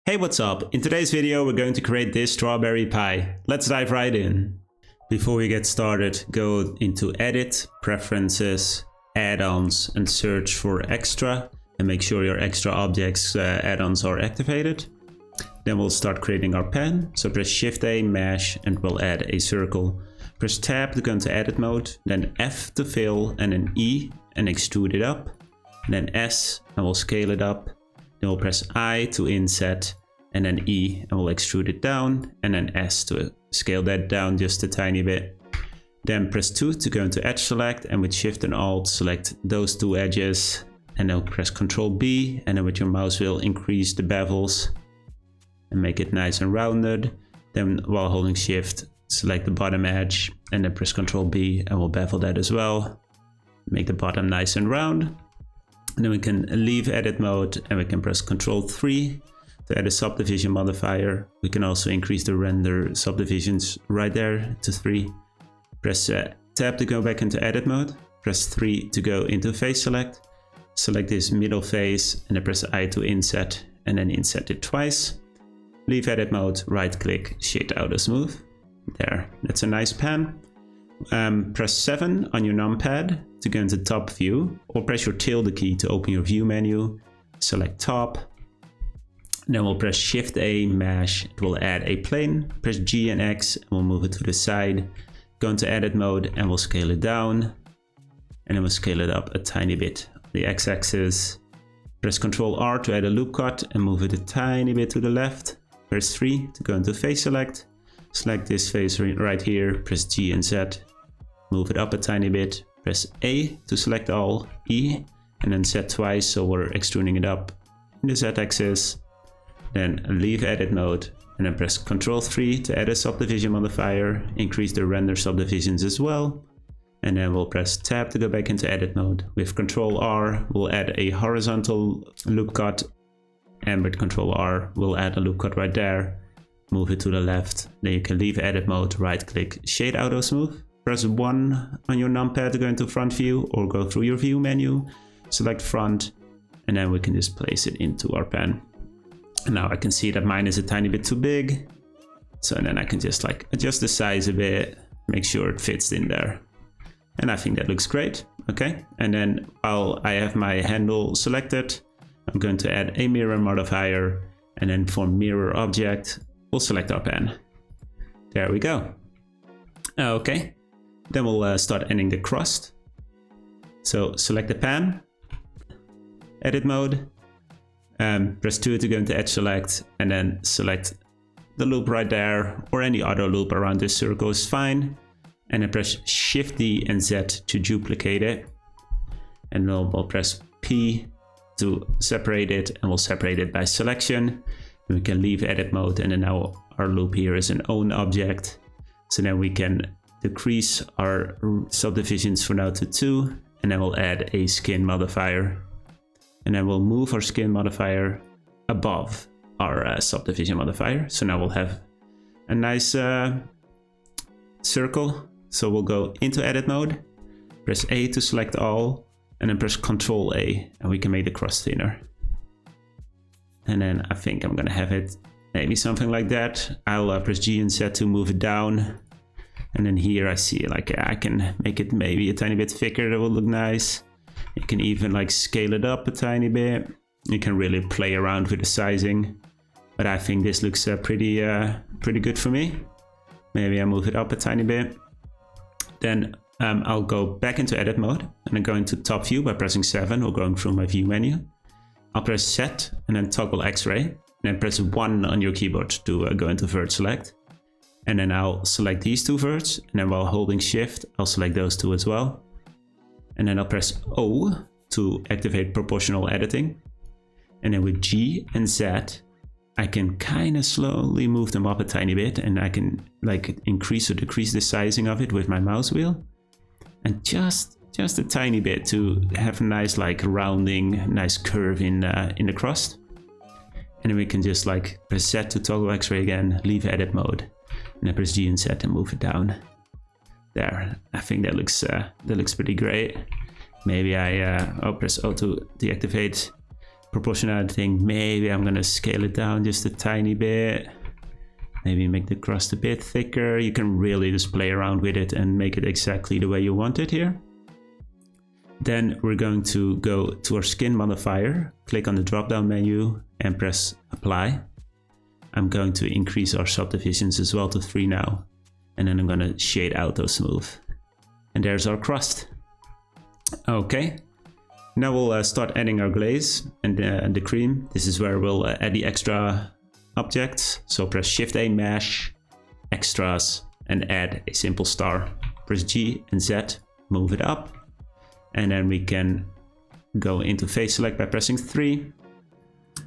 Hey, what's up? In today's video, we're going to create this strawberry pie. Let's dive right in. Before we get started, go into Edit, Preferences, Add-ons, and search for Extra. And make sure your extra objects add-ons are activated. Then we'll start creating our pen. So press Shift-A, Mesh, and we'll add a circle. Press Tab to go into Edit mode, then F to fill, and then E, and extrude it up. And then S, and we'll scale it up. Then we'll press I to inset, and then E, and we'll extrude it down, and then S to scale that down just a tiny bit. Then press 2 to go into Edge Select, and with Shift and Alt select those two edges, and then press Ctrl B, and then with your mouse wheel increase the bevels and make it nice and rounded. Then while holding Shift, select the bottom edge, and then press Ctrl B, and we'll bevel that as well. Make the bottom nice and round. And then we can leave edit mode, and we can press Ctrl 3 to add a subdivision modifier. We can also increase the render subdivisions right there to 3. Press tab to go back into edit mode. Press 3 to go into face select. Select this middle face, and then press I to inset, and then inset it twice. Leave edit mode, right click, shade auto smooth. There, that's a nice pen. Press 7 on your numpad to go into top view, or press your tilde key to open your view menu. Select top. Then we'll press Shift A, Mesh, it will add a plane. Press G and X, and we'll move it to the side. Go into edit mode, and we'll scale it down. And then we'll scale it up a tiny bit on the X-axis. Press Ctrl R to add a loop cut, and move it a tiny bit to the left. Press 3 to go into face select. Select this face right here, press G and Z. Move it up a tiny bit. Press A to select all, E, and then Z twice, so we're extruding it up in the Z axis. Then leave edit mode, and then press Ctrl 3 to add a subdivision modifier, increase the render subdivisions as well. And then we'll press tab to go back into edit mode. With Ctrl R, we'll add a horizontal loop cut, and with Ctrl R, we'll add a loop cut right there. Move it to the left. Then you can leave edit mode, right click, shade auto smooth. Press 1 on your numpad to go into front view, or go through your view menu, select front, and then we can just place it into our pen. And now I can see that mine is a tiny bit too big. So then I can just like adjust the size a bit, make sure it fits in there. And I think that looks great. Okay. And then while I have my handle selected, I'm going to add a mirror modifier, and then for mirror object, we'll select our pen. There we go. Okay. Then we'll start adding the crust. So select the pen, edit mode, press 2 to go into edge select, and then select the loop right there, or any other loop around this circle is fine. And then press Shift D and Z to duplicate it. And then we'll press P to separate it, and we'll separate it by selection. And we can leave edit mode, and then now our loop here is an own object. So then we can decrease our subdivisions for now to 2, and then we'll add a skin modifier. And then we'll move our skin modifier above our subdivision modifier. So now we'll have a nice circle. So we'll go into edit mode, press A to select all, and then press Ctrl A, and we can make the crust thinner. And then I think I'm gonna have it maybe something like that. I'll press G and Z to move it down. And then here I see like I can make it maybe a tiny bit thicker. That will look nice. You can even like scale it up a tiny bit. You can really play around with the sizing. But I think this looks pretty good for me. Maybe I move it up a tiny bit. Then I'll go back into edit mode, and then go into top view by pressing 7 or going through my view menu. I'll press Z and then toggle X-ray, and then press 1 on your keyboard to go into vert select. And then I'll select these two verts, and then while holding Shift, I'll select those two as well. And then I'll press O to activate proportional editing. And then with G and Z, I can kind of slowly move them up a tiny bit, and I can like increase or decrease the sizing of it with my mouse wheel. And just a tiny bit to have a nice like rounding, nice curve in the crust. And then we can just like press Z to toggle X-ray again, leave edit mode, and then press G and Z and move it down. There, I think that looks pretty great. Maybe I'll press O to deactivate proportional editing, maybe I'm gonna scale it down just a tiny bit. Maybe make the crust a bit thicker. You can really just play around with it and make it exactly the way you want it here. Then we're going to go to our skin modifier, click on the drop down menu and press apply. I'm going to increase our subdivisions as well to 3 now. And then I'm gonna shade auto smooth. And there's our crust. Okay, now we'll start adding our glaze and the cream. This is where we'll add the extra objects. So press Shift A, Mesh, Extras, and add a simple star. Press G and Z, move it up. And then we can go into face select by pressing 3.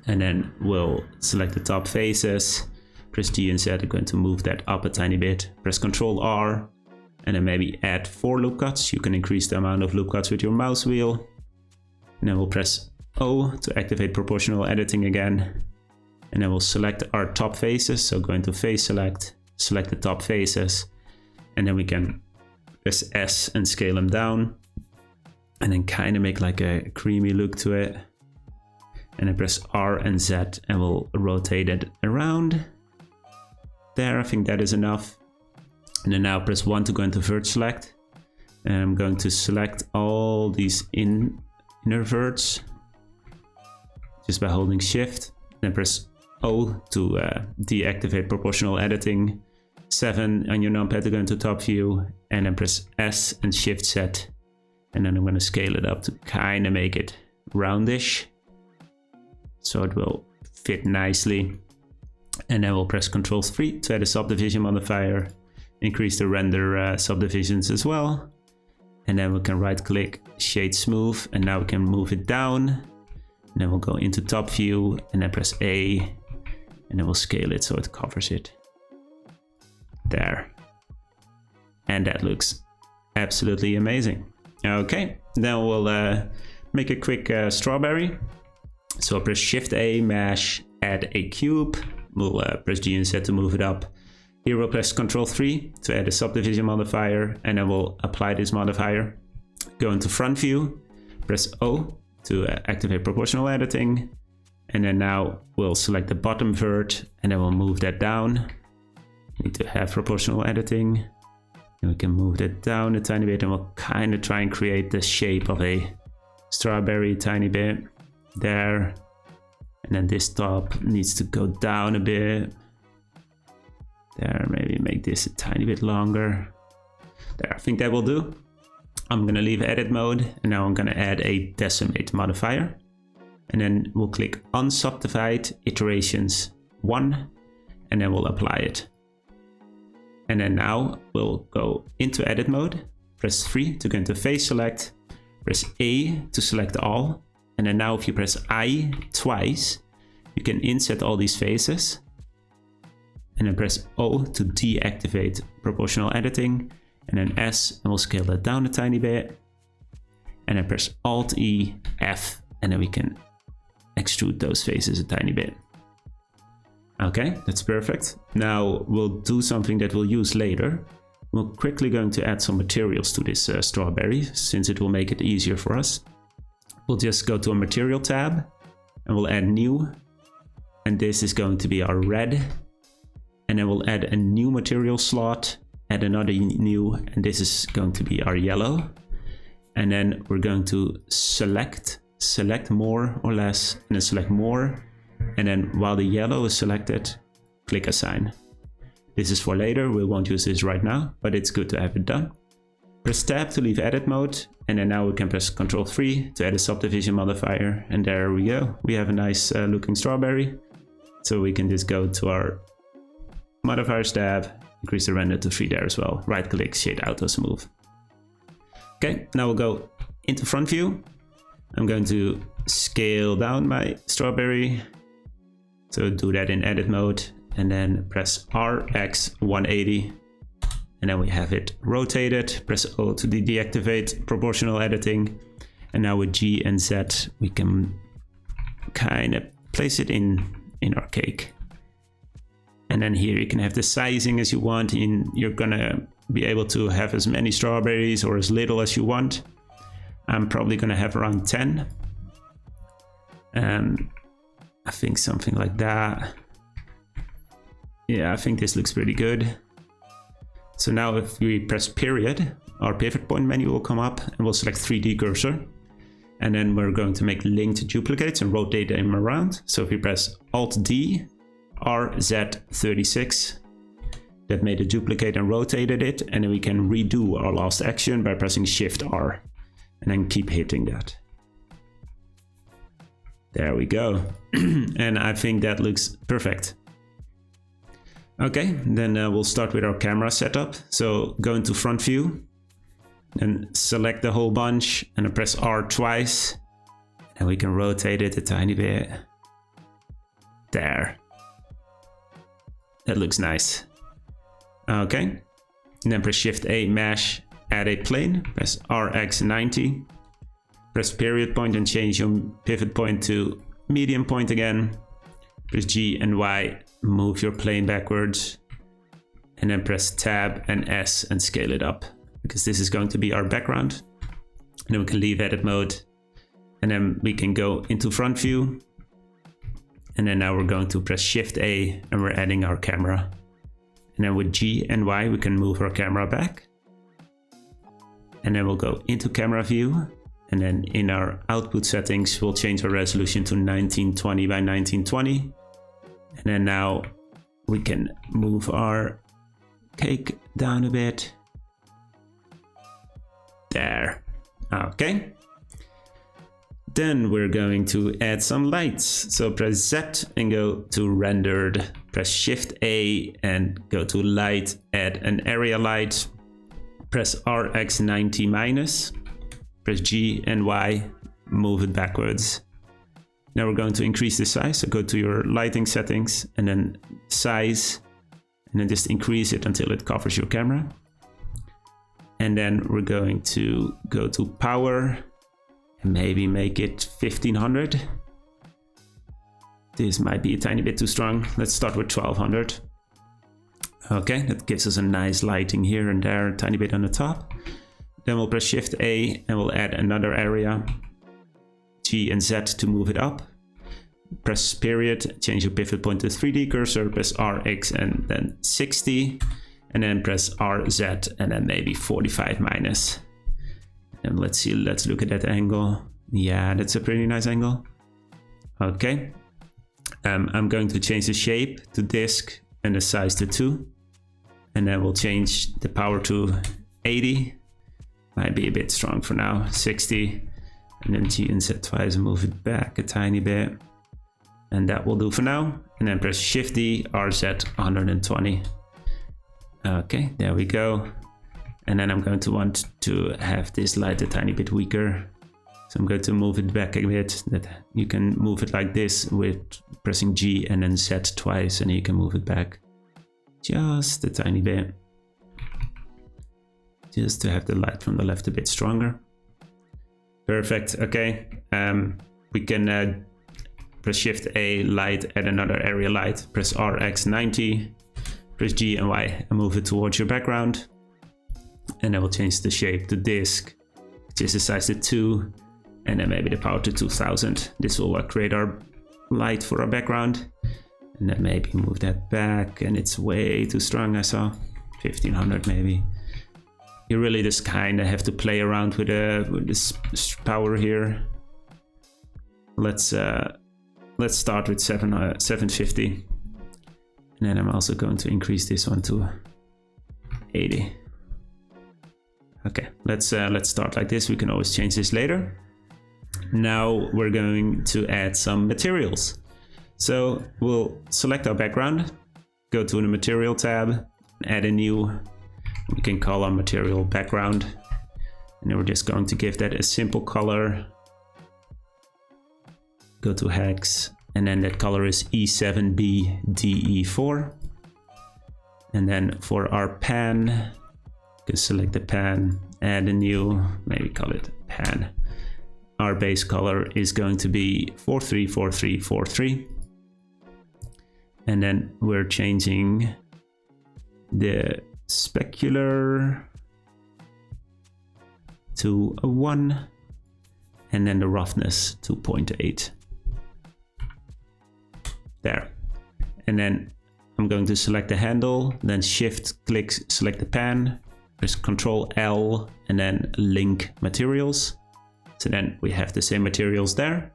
And then we'll select the top faces. Press G and Z, I'm going to move that up a tiny bit. Press Ctrl R. And then maybe add 4 loop cuts. You can increase the amount of loop cuts with your mouse wheel. And then we'll press O to activate proportional editing again. And then we'll select our top faces. So go into face select, select the top faces. And then we can press S and scale them down. And then kind of make like a creamy look to it. And then press R and Z and we'll rotate it around. There, I think that is enough. And then now press 1 to go into vert select. And I'm going to select all these inner verts just by holding Shift. Then press O to deactivate proportional editing. 7 on your numpad to go into top view. And then press S and Shift Z. And then I'm going to scale it up to kind of make it roundish, so it will fit nicely. And then we'll press Ctrl 3 to add a subdivision modifier, increase the render subdivisions as well. And then we can right click, shade smooth, and now we can move it down. And then we'll go into top view and then press A, and then we'll scale it so it covers it. There. And that looks absolutely amazing. Okay, then we'll make a quick strawberry. So I'll press Shift A, Mesh, add a cube. We'll press G and Z to move it up. Here we'll press Ctrl 3 to add a subdivision modifier, and then we'll apply this modifier. Go into front view, press O to activate proportional editing. And then now we'll select the bottom vert, and then we'll move that down. Need to have proportional editing. And we can move that down a tiny bit, and we'll kind of try and create the shape of a strawberry a tiny bit. There. And then this top needs to go down a bit. There, maybe make this a tiny bit longer. There, I think that will do. I'm gonna leave edit mode, and now I'm gonna add a decimate modifier. And then we'll click on subdivide iterations 1, and then we'll apply it. And then now we'll go into edit mode, press 3 to go into face select, press A to select all. And then now if you press I twice, you can inset all these faces. And then press O to deactivate proportional editing. And then S, and we'll scale that down a tiny bit. And then press Alt E, F, and then we can extrude those faces a tiny bit. Okay, that's perfect. Now we'll do something that we'll use later. We're quickly going to add some materials to this strawberry, since it will make it easier for us. We'll just go to a material tab and we'll add new. And this is going to be our red. And then we'll add a new material slot, add another new, and this is going to be our yellow. And then we're going to select more or less, and then select more. And then while the yellow is selected, click assign. This is for later, we won't use this right now, but it's good to have it done. Press tab to leave edit mode, and then now we can press Ctrl 3 to add a subdivision modifier, and there we go. We have a nice looking strawberry. So we can just go to our modifiers tab, increase the render to 3 there as well. Right click, shade auto smooth. Okay, now we'll go into front view. I'm going to scale down my strawberry. So do that in edit mode, and then press RX 180. And then we have it rotated. Press O to deactivate proportional editing. And now with G and Z, we can kind of place it in our cake. And then here you can have the sizing as you want. You're gonna be able to have as many strawberries or as little as you want. I'm probably gonna have around 10. I think something like that. Yeah, I think this looks pretty good. So now if we press period, our pivot point menu will come up and we'll select 3D cursor. And then we're going to make linked duplicates and rotate them around. So if we press Alt D, RZ36, that made a duplicate and rotated it. And then we can redo our last action by pressing Shift R and then keep hitting that. There we go. And I think that looks perfect. Okay, then we'll start with our camera setup. So go into front view and select the whole bunch and then press R twice. And we can rotate it a tiny bit. There. That looks nice. Okay, and then press Shift A, Mesh, add a plane, press RX90. Press period point and change your pivot point to medium point again. Press G and Y, move your plane backwards. And then press Tab and S and scale it up, because this is going to be our background. And then we can leave edit mode. And then we can go into front view. And then now we're going to press Shift A and we're adding our camera. And then with G and Y, we can move our camera back. And then we'll go into camera view. And then in our output settings, we'll change our resolution to 1920 by 1920. And then now we can move our cake down a bit. There. Okay. Then we're going to add some lights. So press Z and go to rendered. Press Shift A and go to light, add an area light. Press RX90 minus. Press G and Y, move it backwards. Now we're going to increase the size. So go to your lighting settings and then size, and then just increase it until it covers your camera. And then we're going to go to power and maybe make it 1500. This might be a tiny bit too strong. Let's start with 1200. Okay, that gives us a nice lighting here and there, a tiny bit on the top. Then we'll press Shift A and we'll add another area. G and Z to move it up. Press period, change your pivot point to 3D cursor, press RX and then 60. And then press RZ and then maybe 45 minus. And let's see, let's look at that angle. Yeah, that's a pretty nice angle. Okay. I'm going to change the shape to disk and the size to 2. And then we'll change the power to 80. Might be a bit strong for now, 60. And then G and Z twice and move it back a tiny bit. And that will do for now. And then press Shift D, RZ 120. Okay, there we go. And then I'm going to want to have this light a tiny bit weaker. So I'm going to move it back a bit. That you can move it like this with pressing G and then Z twice, and you can move it back just a tiny bit. Just to have the light from the left a bit stronger. Perfect, okay. We can press Shift A, light, add another area light, press RX90, press G and Y and move it towards your background. And then we'll change the shape to disk, which is the size to 2, and then maybe the power to 2000. This will create our light for our background. And then maybe move that back, and it's way too strong, I saw. 1500 maybe. You really just kind of have to play around with this power here. Let's start with 750. And then I'm also going to increase this one to 80. Okay, let's start like this. We can always change this later. Now we're going to add some materials. So we'll select our background, go to the material tab, add a new, we can call our material background. And then we're just going to give that a simple color. Go to hex, and then that color is E7BDE4. And then for our pan, you can select the pan, add a new, maybe call it pan. Our base color is going to be 434343. And then we're changing the specular to a 1, and then the roughness to 0.8. There. And then I'm going to select the handle, then shift click, select the pan, press Ctrl L, and then link materials. So then we have the same materials there.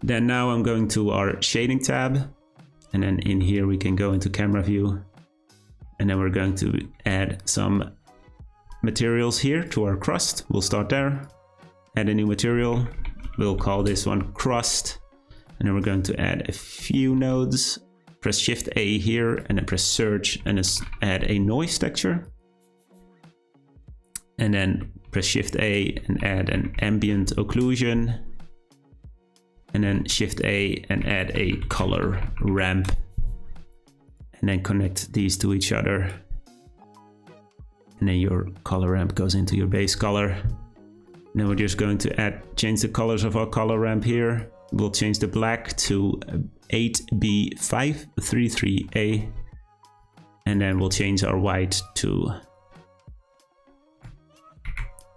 Then now I'm going to our shading tab, and then in here we can go into camera view, and then we're going to add some materials here to our crust. We'll start there, add a new material. We'll call this one crust, and then we're going to add a few nodes. Press Shift A here, and then press search, and add a noise texture. And then press Shift A and add an ambient occlusion. And then Shift A and add a color ramp. And then connect these to each other. And then your color ramp goes into your base color. Now we're just going to change the colors of our color ramp here. We'll change the black to 8B533A. And then we'll change our white to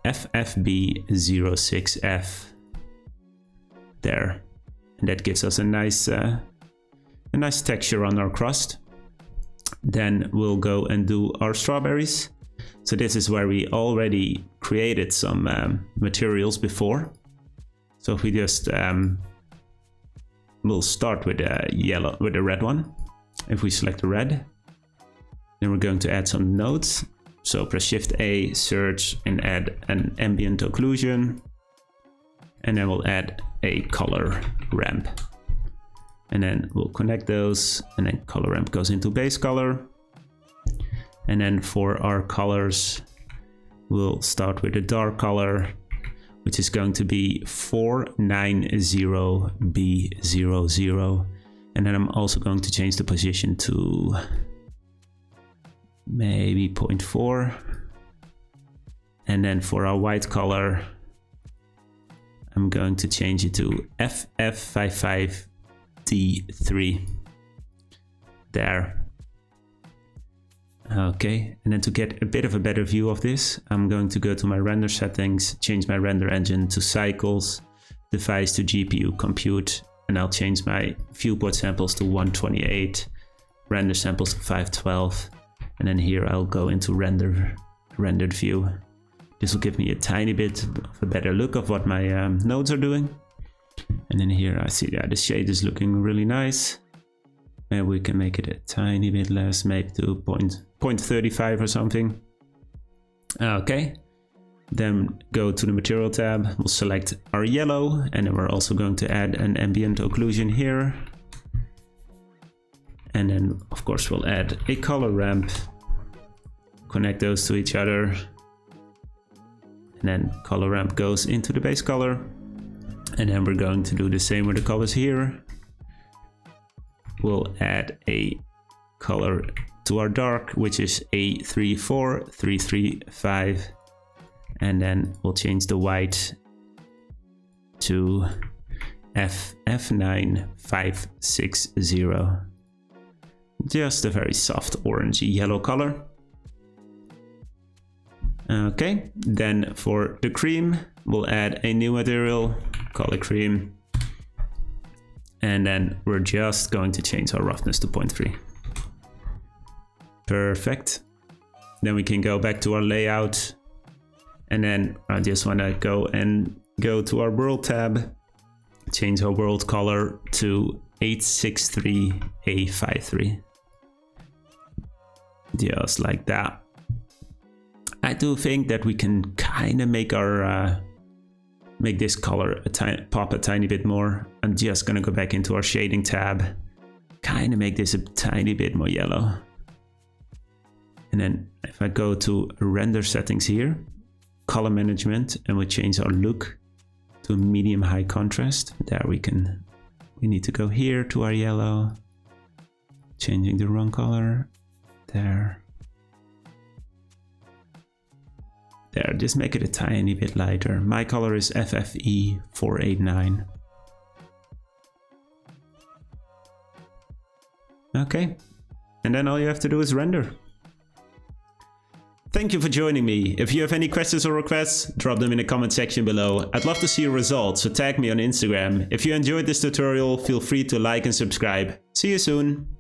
FFB06F. There. And that gives us a nice texture on our crust. Then we'll go and do our strawberries. So this is where we already created some materials before. So if we just we'll start with the red one. If we select the red, then we're going to add some nodes. So press Shift A, search, and add an ambient occlusion. And then we'll add a color ramp. And then we'll connect those, and then color ramp goes into base color. And then for our colors, we'll start with a dark color, which is going to be 490B00. And then I'm also going to change the position to maybe 0.4. And then for our white color, I'm going to change it to FF55D3. There. Okay, and then to get a bit of a better view of this, I'm going to go to my render settings, change my render engine to cycles, device to GPU compute, and I'll change my viewport samples to 128, render samples to 512, and then here I'll go into rendered view. This will give me a tiny bit of a better look of what my nodes are doing. And then here I see that the shade is looking really nice. And we can make it a tiny bit less, maybe to 0.35 or something. Okay, then go to the material tab, we'll select our yellow, and then we're also going to add an ambient occlusion here. And then of course we'll add a color ramp, connect those to each other. And then color ramp goes into the base color. And then we're going to do the same with the colors here. We'll add a color to our dark, which is A34335. And then we'll change the white to FF9560. Just a very soft orangey yellow color. Okay, then for the cream, we'll add a new material, call it cream. And then we're just going to change our roughness to 0.3. Perfect. Then we can go back to our layout. And then I just want to go to our world tab, change our world color to 863A53. Just like that. I do think that we can kind of make our make this color pop a tiny bit more. I'm just gonna go back into our shading tab, kind of make this a tiny bit more yellow. And then if I go to render settings here, color management, and we change our look to medium high contrast. There we need to go here to our yellow, changing the wrong color. There, just make it a tiny bit lighter. My color is FFE489. Okay, and then all you have to do is render. Thank you for joining me. If you have any questions or requests, drop them in the comment section below. I'd love to see your results, so tag me on Instagram. If you enjoyed this tutorial, feel free to like and subscribe. See you soon.